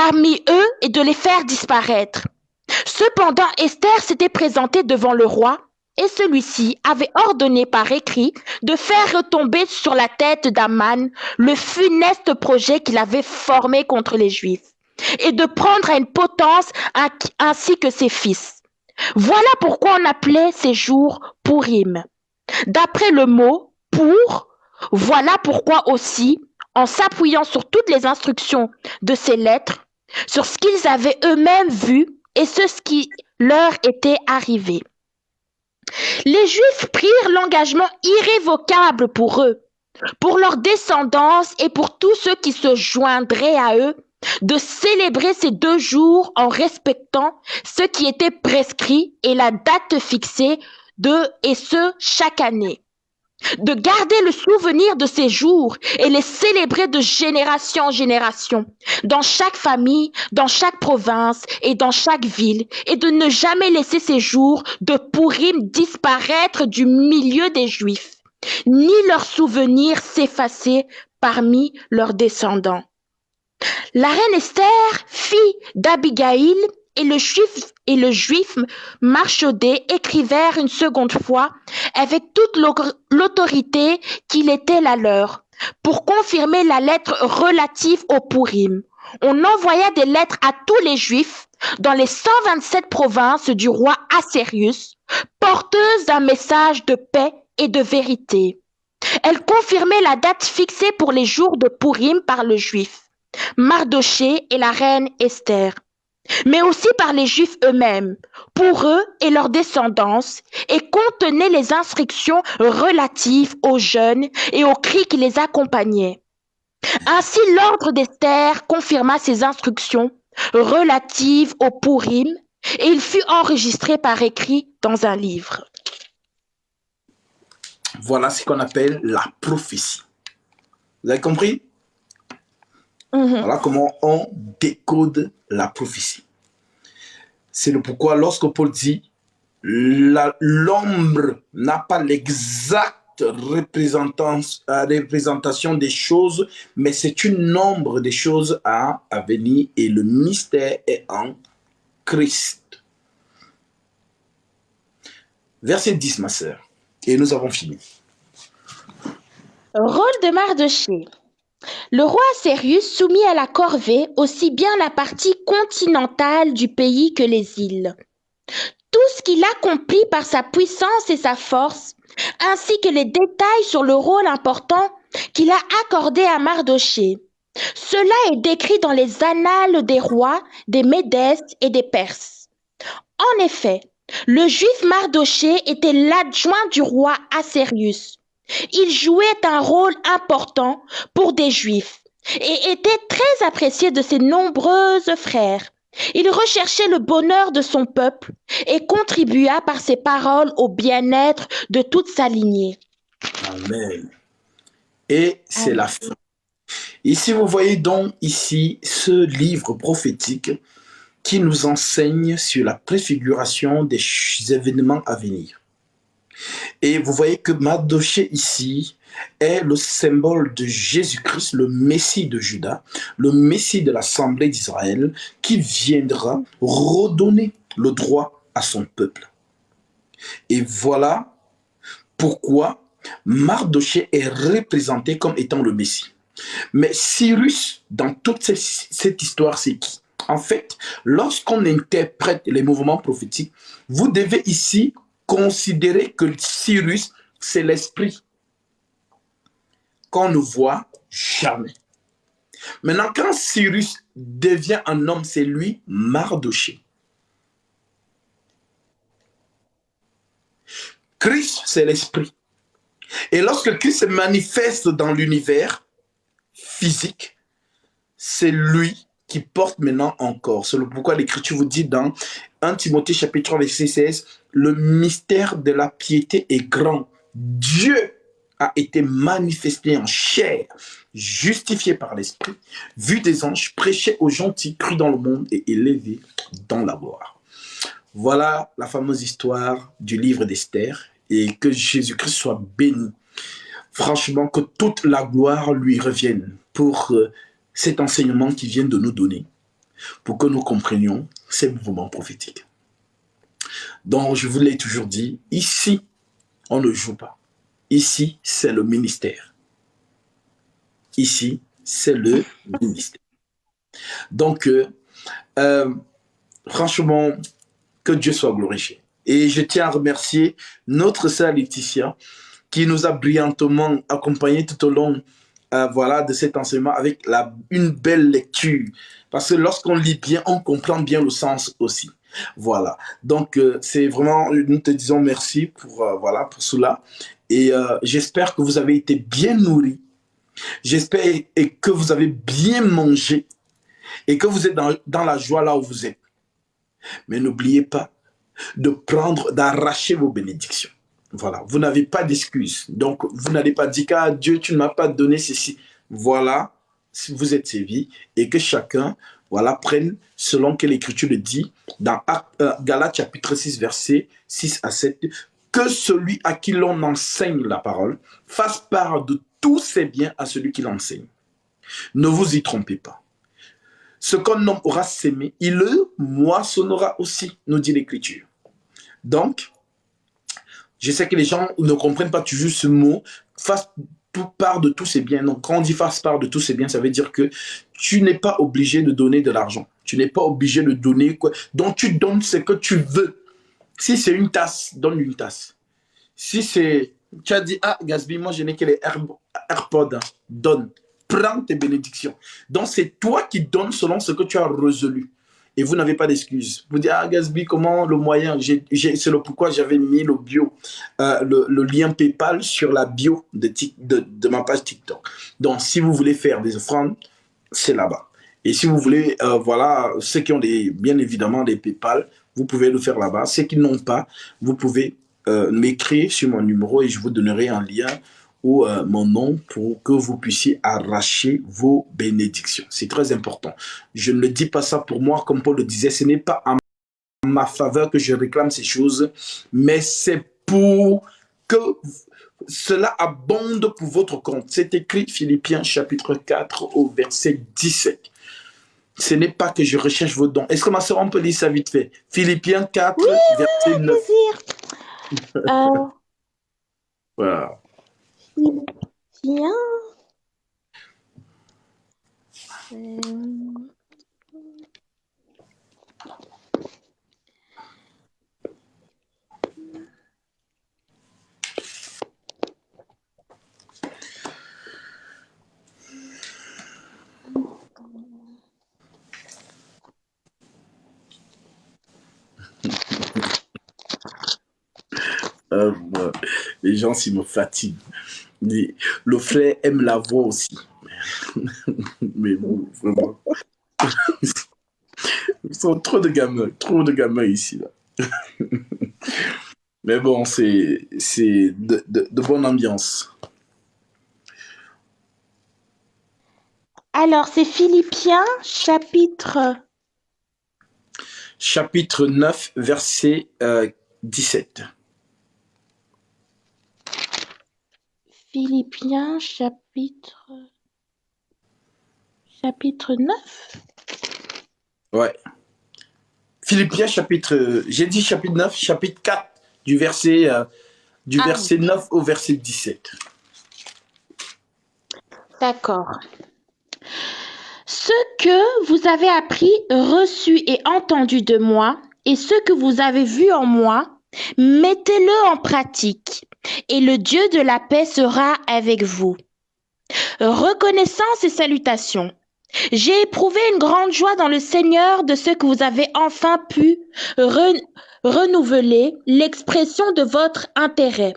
parmi eux et de les faire disparaître. Cependant, Esther s'était présentée devant le roi et celui-ci avait ordonné par écrit de faire retomber sur la tête d'Aman le funeste projet qu'il avait formé contre les Juifs et de prendre à une potence ainsi que ses fils. Voilà pourquoi on appelait ces jours Pourim. D'après le mot pour, voilà pourquoi aussi, en s'appuyant sur toutes les instructions de ces lettres, sur ce qu'ils avaient eux-mêmes vu et ce qui leur était arrivé. Les Juifs prirent l'engagement irrévocable pour eux, pour leur descendance et pour tous ceux qui se joindraient à eux, de célébrer ces 2 jours en respectant ce qui était prescrit et la date fixée et ce chaque année. De garder le souvenir de ces jours et les célébrer de génération en génération, dans chaque famille, dans chaque province et dans chaque ville, et de ne jamais laisser ces jours de Pourim disparaître du milieu des Juifs, ni leurs souvenirs s'effacer parmi leurs descendants. La reine Esther, fille d'Abigaïl, et le juif Marchodé écrivèrent une seconde fois avec toute l'autorité qu'il était la leur, pour confirmer la lettre relative au Pourim. On envoya des lettres à tous les Juifs dans les 127 provinces du roi Assérius, porteuses d'un message de paix et de vérité. Elles confirmaient la date fixée pour les jours de Pourim par le Juif Mardochée et la reine Esther, mais aussi par les Juifs eux-mêmes, pour eux et leurs descendants, et contenait les instructions relatives aux jeûnes et aux cris qui les accompagnaient. Ainsi, l'ordre d'Esther confirma ces instructions relatives au Pourim, et il fut enregistré par écrit dans un livre. Voilà ce qu'on appelle la prophétie. Vous avez compris? Voilà comment on décode la prophétie. C'est le pourquoi lorsque Paul dit l'ombre n'a pas l'exacte représentation des choses, mais c'est une ombre des choses à venir et le mystère est en Christ. Verset 10, ma sœur. Et nous avons fini. Rôle de Mardochée. Le roi Assérius soumit à la corvée aussi bien la partie continentale du pays que les îles. Tout ce qu'il accomplit par sa puissance et sa force, ainsi que les détails sur le rôle important qu'il a accordé à Mardochée. Cela est décrit dans les annales des rois, des Médès et des Perses. En effet, le juif Mardochée était l'adjoint du roi Assérius. Il jouait un rôle important pour des Juifs et était très apprécié de ses nombreux frères. Il recherchait le bonheur de son peuple et contribua par ses paroles au bien-être de toute sa lignée. Amen. Et c'est la fin. Ici, vous voyez donc ici ce livre prophétique qui nous enseigne sur la préfiguration des événements à venir. Et vous voyez que Mardochée ici est le symbole de Jésus-Christ, le Messie de Juda, le Messie de l'Assemblée d'Israël, qui viendra redonner le droit à son peuple. Et voilà pourquoi Mardochée est représenté comme étant le Messie. Mais Cyrus, dans toute cette histoire, c'est qui? En fait, lorsqu'on interprète les mouvements prophétiques, vous devez ici considérer que Cyrus, c'est l'esprit qu'on ne voit jamais. Maintenant, quand Cyrus devient un homme, c'est lui, Mardochée. Christ, c'est l'esprit. Et lorsque Christ se manifeste dans l'univers physique, c'est lui qui porte maintenant encore. C'est pourquoi l'Écriture vous dit dans 1 Timothée chapitre 3 verset 16, le mystère de la piété est grand. Dieu a été manifesté en chair, justifié par l'Esprit, vu des anges, prêché aux gentils, cru dans le monde et élevé dans la gloire. Voilà la fameuse histoire du livre d'Esther et que Jésus-Christ soit béni. Franchement, que toute la gloire lui revienne pour cet enseignement qu'il vient de nous donner. pour que nous comprenions ces mouvements prophétiques. Donc, je vous l'ai toujours dit, ici, on ne joue pas. Ici, c'est le ministère. Ici, c'est le ministère. Donc, franchement, que Dieu soit glorifié. Et je tiens à remercier notre sœur Laetitia qui nous a brillamment accompagnés tout au long de cet enseignement avec une belle lecture. Parce que lorsqu'on lit bien, on comprend bien le sens aussi. Voilà. Donc, c'est vraiment, nous te disons merci pour cela. Et j'espère que vous avez été bien nourris. J'espère que vous avez bien mangé et que vous êtes dans la joie là où vous êtes. Mais n'oubliez pas d'arracher vos bénédictions. Voilà, vous n'avez pas d'excuses. Donc, vous n'allez pas dire qu'à Dieu, tu ne m'as pas donné ceci. Voilà, si vous êtes servi et que chacun, prenne selon que l'Écriture le dit dans Galates chapitre 6, versets 6 à 7, que celui à qui l'on enseigne la parole fasse part de tous ses biens à celui qui l'enseigne. Ne vous y trompez pas. Ce qu'un homme aura sémé, il le moissonnera aussi, nous dit l'Écriture. Donc, je sais que les gens ne comprennent pas toujours ce mot, fasse part de tous ses biens. Donc, quand on dit fasse part de tous ses biens, ça veut dire que tu n'es pas obligé de donner de l'argent. Tu n'es pas obligé de donner quoi. Donc, tu donnes ce que tu veux. Si c'est une tasse, donne une tasse. Si c'est, tu as dit, Gatsby, moi je n'ai que les AirPods, donne. Prends tes bénédictions. Donc, c'est toi qui donnes selon ce que tu as résolu. Et vous n'avez pas d'excuses. Vous dites, Gatsby, comment le moyen, c'est le pourquoi j'avais mis le lien PayPal sur la bio de ma page TikTok. Donc, si vous voulez faire des offrandes, c'est là-bas. Et si vous voulez, ceux qui ont bien évidemment des PayPal, vous pouvez le faire là-bas. Ceux qui n'ont pas, vous pouvez m'écrire sur mon numéro et je vous donnerai un lien ou mon nom pour que vous puissiez arracher vos bénédictions. C'est très important. Je ne dis pas ça pour moi, comme Paul le disait, ce n'est pas en ma faveur que je réclame ces choses, mais c'est pour que cela abonde pour votre compte. C'est écrit Philippiens chapitre 4 au verset 17. Ce n'est pas que je recherche vos dons. Est-ce que ma soeur, on peut lire ça vite fait? Philippiens 4, verset 9. Voilà. Bien. Les gens, s'ils me fatiguent. Le frère aime la voix aussi. Mais bon, vraiment. Ils sont trop de gamins ici. Là. Mais bon, c'est de bonne ambiance. Alors, c'est Philippiens chapitre 9, verset 17. Philippiens chapitre 9. Ouais. Philippiens j'ai dit chapitre 9, chapitre 4, du verset 9 au verset 17. D'accord. Ce que vous avez appris, reçu et entendu de moi, et ce que vous avez vu en moi, mettez-le en pratique, et le Dieu de la paix sera avec vous. Reconnaissance et salutations. J'ai éprouvé une grande joie dans le Seigneur de ce que vous avez enfin pu renouveler l'expression de votre intérêt.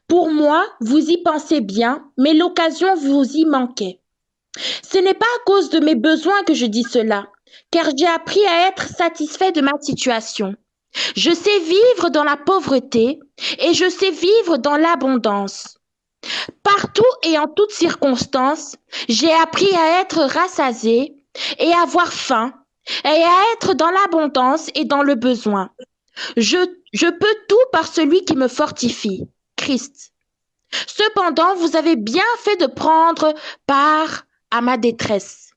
Pour moi, vous y pensez bien, mais l'occasion vous y manquait. Ce n'est pas à cause de mes besoins que je dis cela, car j'ai appris à être satisfait de ma situation. Je sais vivre dans la pauvreté et je sais vivre dans l'abondance. Partout et en toutes circonstances, j'ai appris à être rassasié et à avoir faim et à être dans l'abondance et dans le besoin. Je peux tout par celui qui me fortifie, Christ. Cependant, vous avez bien fait de prendre part à ma détresse.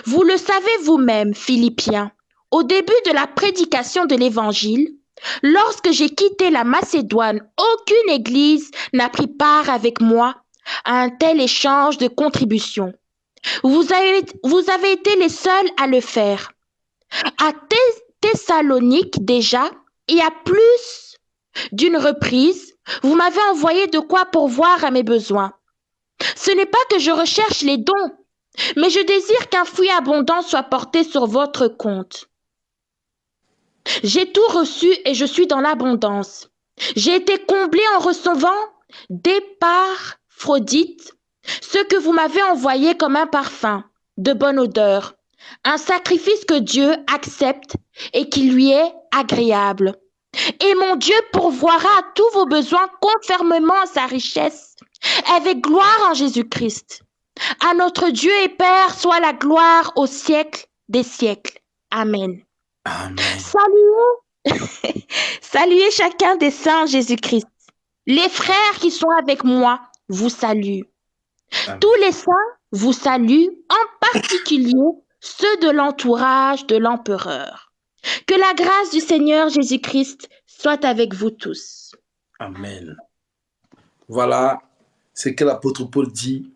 Vous le savez vous-même, Philippiens, au début de la prédication de l'Évangile, lorsque j'ai quitté la Macédoine, aucune église n'a pris part avec moi à un tel échange de contributions. Vous avez été les seuls à le faire. À Thessalonique déjà, et à plus d'une reprise, vous m'avez envoyé de quoi pourvoir à mes besoins. Ce n'est pas que je recherche les dons, mais je désire qu'un fruit abondant soit porté sur votre compte. J'ai tout reçu et je suis dans l'abondance. J'ai été comblé en recevant d'Épaphrodite, ce que vous m'avez envoyé comme un parfum de bonne odeur, un sacrifice que Dieu accepte et qui lui est agréable. Et mon Dieu pourvoira à tous vos besoins conformément à sa richesse, avec gloire en Jésus-Christ. À notre Dieu et Père soit la gloire au siècle des siècles. Amen. Amen. Saluez chacun des saints en Jésus-Christ. Les frères qui sont avec moi vous saluent. Amen. Tous les saints vous saluent, en particulier ceux de l'entourage de l'empereur. Que la grâce du Seigneur Jésus-Christ soit avec vous tous. Amen. Voilà ce que l'apôtre Paul dit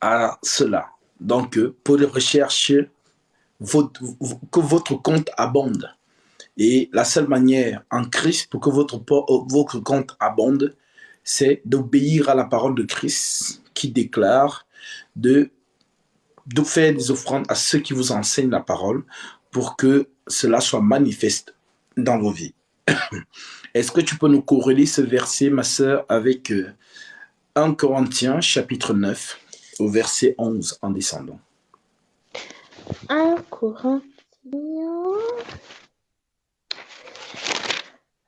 à cela. Donc, Paul recherche que votre compte abonde. Et la seule manière en Christ pour que votre compte abonde, c'est d'obéir à la parole de Christ qui déclare de faire des offrandes à ceux qui vous enseignent la parole pour que cela soit manifeste dans vos vies. Est-ce que tu peux nous corréler ce verset, ma sœur, avec 1 Corinthiens chapitre 9 au verset 11 en descendant? 1 Corinthiens...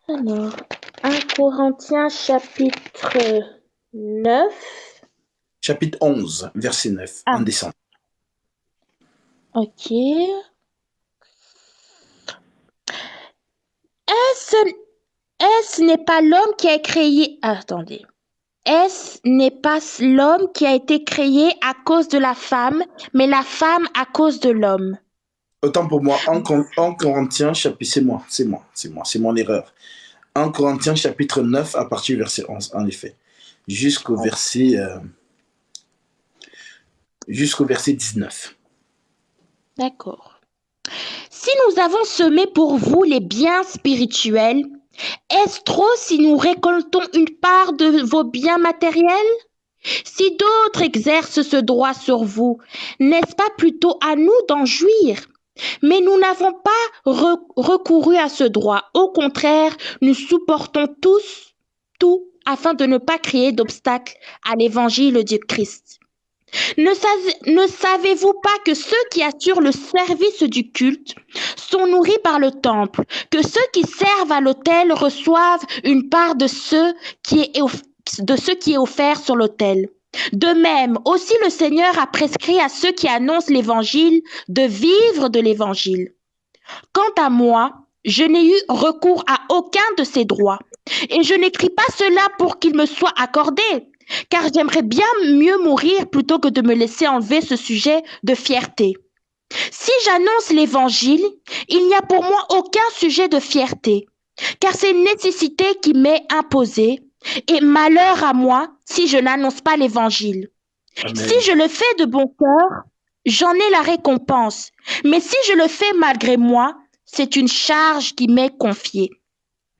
Alors, 1 Corinthiens chapitre 9. Chapitre 11, verset 9, en descendant. Ok. Est-ce n'est pas l'homme qui a créé... Attendez. Est-ce n'est pas l'homme qui a été créé à cause de la femme, mais la femme à cause de l'homme? Autant pour moi, en Corinthiens, chapitre... C'est mon erreur. 1 Corinthiens, chapitre 9, à partir du verset 11, en effet. Jusqu'au verset 19. D'accord. Si nous avons semé pour vous les biens spirituels, est-ce trop si nous récoltons une part de vos biens matériels? Si d'autres exercent ce droit sur vous, n'est-ce pas plutôt à nous d'en jouir? Mais nous n'avons pas recouru à ce droit. Au contraire, nous supportons tout afin de ne pas créer d'obstacles à l'évangile de Christ. Ne savez-vous pas que ceux qui assurent le service du culte sont nourris par le temple, que ceux qui servent à l'autel reçoivent une part de ce qui est offert sur l'autel? De même, aussi le Seigneur a prescrit à ceux qui annoncent l'évangile de vivre de l'évangile. Quant à moi, je n'ai eu recours à aucun de ces droits, et je n'écris pas cela pour qu'il me soit accordé, car j'aimerais bien mieux mourir plutôt que de me laisser enlever ce sujet de fierté. Si j'annonce l'évangile, il n'y a pour moi aucun sujet de fierté, car c'est une nécessité qui m'est imposée, et malheur à moi si je n'annonce pas l'évangile. Amen. Si je le fais de bon cœur, j'en ai la récompense, mais si je le fais malgré moi, c'est une charge qui m'est confiée.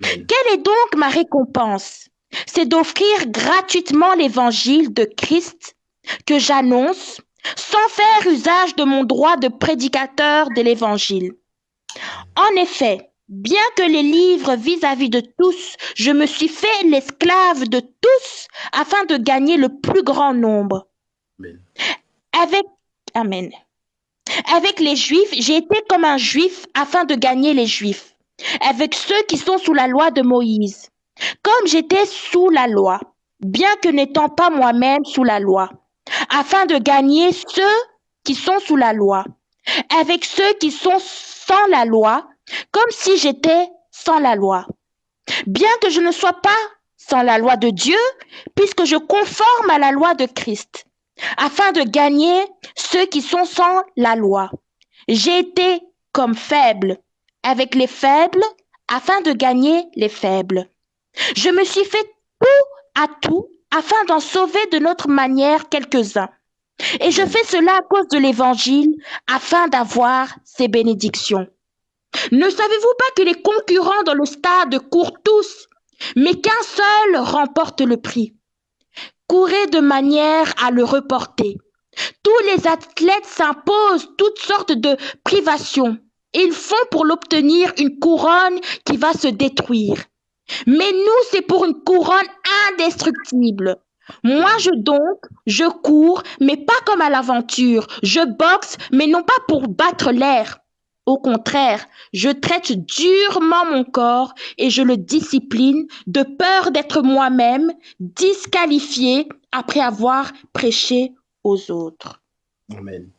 Amen. Quelle est donc ma récompense? C'est d'offrir gratuitement l'évangile de Christ que j'annonce, sans faire usage de mon droit de prédicateur de l'évangile. En effet, bien que les livres vis-à-vis de tous, je me suis fait l'esclave de tous afin de gagner le plus grand nombre. Amen. Avec les Juifs, j'ai été comme un Juif afin de gagner les Juifs. Avec ceux qui sont sous la loi de Moïse, comme j'étais sous la loi, bien que n'étant pas moi-même sous la loi, afin de gagner ceux qui sont sous la loi. Avec ceux qui sont sans la loi, comme si j'étais sans la loi. Bien que je ne sois pas sans la loi de Dieu, puisque je conforme à la loi de Christ. afin de gagner ceux qui sont sans la loi. J'ai été comme faible avec les faibles afin de gagner les faibles. Je me suis fait tout à tout afin d'en sauver de notre manière quelques-uns. Et je fais cela à cause de l'Évangile afin d'avoir ces bénédictions. Ne savez-vous pas que les concurrents dans le stade courent tous, mais qu'un seul remporte le prix? Courez de manière à le reporter. Tous les athlètes s'imposent toutes sortes de privations. Ils font pour l'obtenir une couronne qui va se détruire. Mais nous, c'est pour une couronne indestructible. Moi, je cours, mais pas comme à l'aventure. Je boxe, mais non pas pour battre l'air. Au contraire, je traite durement mon corps et je le discipline de peur d'être moi-même disqualifié après avoir prêché aux autres. Amen.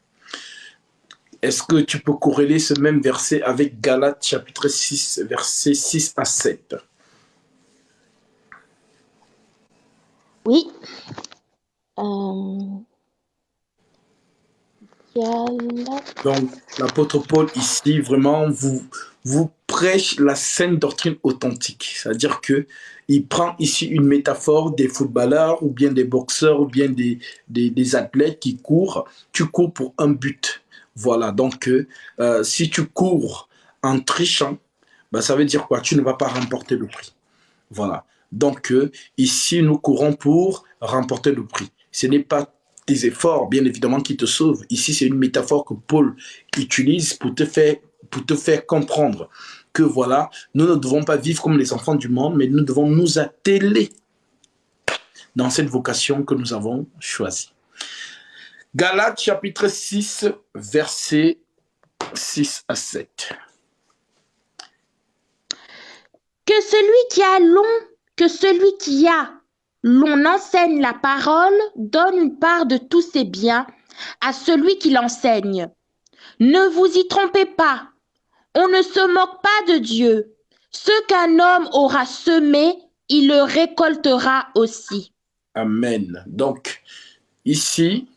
Est-ce que tu peux corréler ce même verset avec Galates chapitre 6, versets 6 à 7? Oui. Donc, l'apôtre Paul ici, vraiment, vous prêche la saine doctrine authentique. C'est-à-dire qu'il prend ici une métaphore des footballeurs ou bien des boxeurs ou bien des athlètes qui courent. Tu cours pour un but. Voilà, donc si tu cours en trichant, ben, ça veut dire quoi? Tu ne vas pas remporter le prix. Voilà. Donc ici, nous courons pour remporter le prix. Ce n'est pas tes efforts, bien évidemment, qui te sauvent. Ici, c'est une métaphore que Paul utilise pour te faire comprendre que voilà, nous ne devons pas vivre comme les enfants du monde, mais nous devons nous atteler dans cette vocation que nous avons choisie. Galates chapitre 6, versets 6 à 7. Que celui qui a l'on enseigne la parole, donne une part de tous ses biens à celui qui l'enseigne. Ne vous y trompez pas, on ne se moque pas de Dieu. Ce qu'un homme aura semé, il le récoltera aussi. Amen. Donc, ici,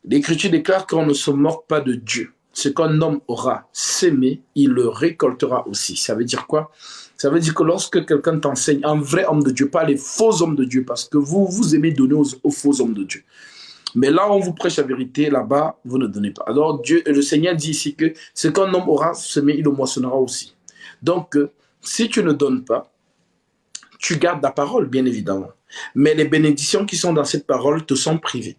l'Écriture déclare qu'on ne se moque pas de Dieu. Ce qu'un homme aura semé, il le récoltera aussi. Ça veut dire quoi? Ça veut dire que lorsque quelqu'un t'enseigne, un vrai homme de Dieu, pas les faux hommes de Dieu, parce que vous aimez donner aux faux hommes de Dieu. Mais là, on vous prêche la vérité, là-bas, vous ne donnez pas. Alors, le Seigneur dit ici que ce qu'un homme aura semé, il le moissonnera aussi. Donc, si tu ne donnes pas, tu gardes la parole, bien évidemment. Mais les bénédictions qui sont dans cette parole te sont privées.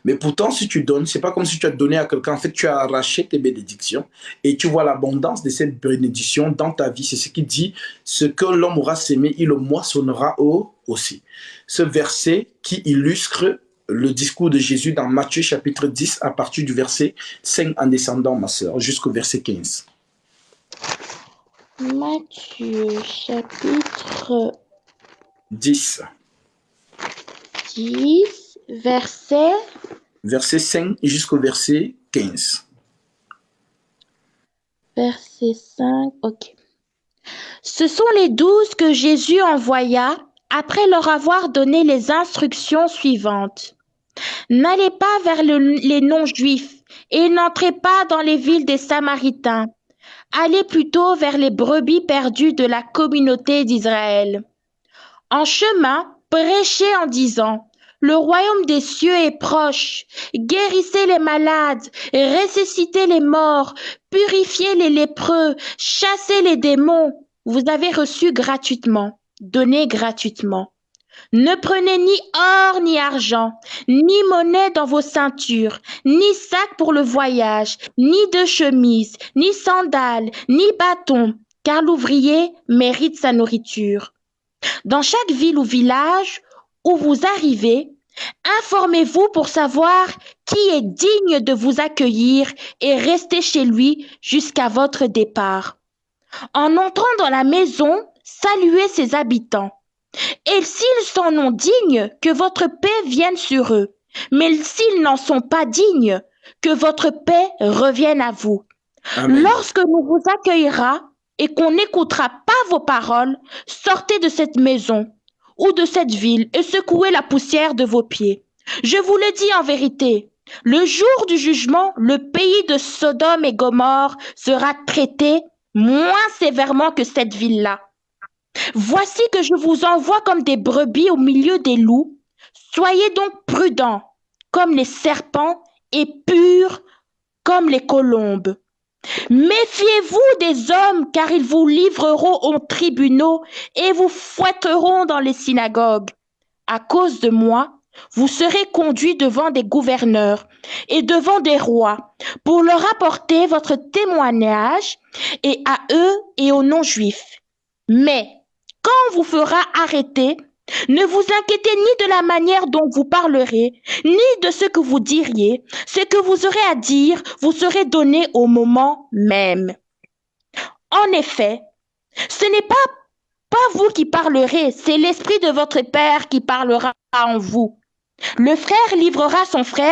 Mais pourtant, si tu donnes, c'est pas comme si tu as donné à quelqu'un. En fait, tu as arraché tes bénédictions et tu vois l'abondance de cette bénédiction dans ta vie. C'est ce qui dit, ce que l'homme aura semé, il le moissonnera aussi. Ce verset qui illustre le discours de Jésus dans Matthieu chapitre 10 à partir du verset 5 en descendant, ma sœur, jusqu'au verset 15. Matthieu chapitre 10. Verset 5 jusqu'au verset 15. Verset 5, ok. Ce sont les 12 que Jésus envoya après leur avoir donné les instructions suivantes. N'allez pas vers les non-juifs et n'entrez pas dans les villes des Samaritains. Allez plutôt vers les brebis perdues de la communauté d'Israël. En chemin, prêchez en disant: le royaume des cieux est proche. Guérissez les malades, ressuscitez les morts, purifiez les lépreux, chassez les démons. Vous avez reçu gratuitement, donnez gratuitement. Ne prenez ni or ni argent, ni monnaie dans vos ceintures, ni sac pour le voyage, ni de chemise, ni sandales, ni bâton, car l'ouvrier mérite sa nourriture. Dans chaque ville ou village où vous arrivez, informez-vous pour savoir qui est digne de vous accueillir et restez chez lui jusqu'à votre départ. En entrant dans la maison, saluez ses habitants. Et s'ils s'en ont dignes, que votre paix vienne sur eux. Mais s'ils n'en sont pas dignes, que votre paix revienne à vous. Amen. Lorsque nous vous accueillera et qu'on n'écoutera pas vos paroles, sortez de cette maison. ou de cette ville et secouez la poussière de vos pieds. Je vous le dis en vérité, le jour du jugement, le pays de Sodome et Gomorrhe sera traité moins sévèrement que cette ville-là. Voici que je vous envoie comme des brebis au milieu des loups. Soyez donc prudents comme les serpents et purs comme les colombes. Méfiez-vous des hommes, car ils vous livreront aux tribunaux et vous fouetteront dans les synagogues. À cause de moi, vous serez conduits devant des gouverneurs et devant des rois pour leur apporter votre témoignage et à eux et aux non-juifs. Mais quand on vous fera arrêter, ne vous inquiétez ni de la manière dont vous parlerez, ni de ce que vous diriez. Ce que vous aurez à dire vous serez donné au moment même. En effet, ce n'est pas vous qui parlerez, c'est l'Esprit de votre Père qui parlera en vous. Le frère livrera son frère